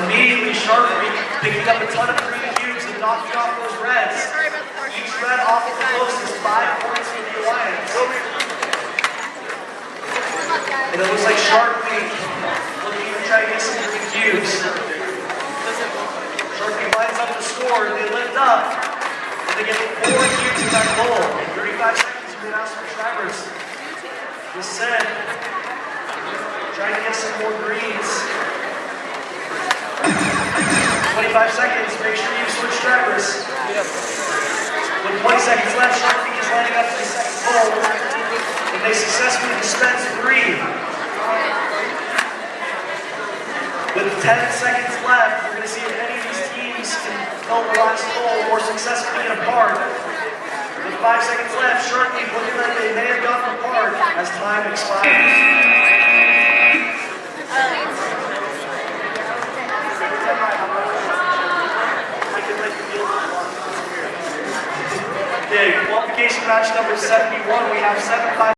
Immediately, Shark Week picking up a ton of green cubes and knocking off those reds. Each red off of the post is 5 points for the Alliance. And it looks like Shark Week looking to try to get some green cubes. Shark Week lines up the score, they lift up, and they get 4 cubes in that goal. In 35 seconds, you're going to have some subscribers. Just said, trying to get some more greens. 25 seconds, make sure you switch drivers. With 20 seconds left, Shark Week is lining up for the second goal, and they successfully dispense 3. With 10 seconds left, we're going to see if any of these teams can fill the last goal or successfully get a park. With 5 seconds left, Shark Week looking like they may have gotten a park as time expires. Okay, qualification match number 71, we have 7-5.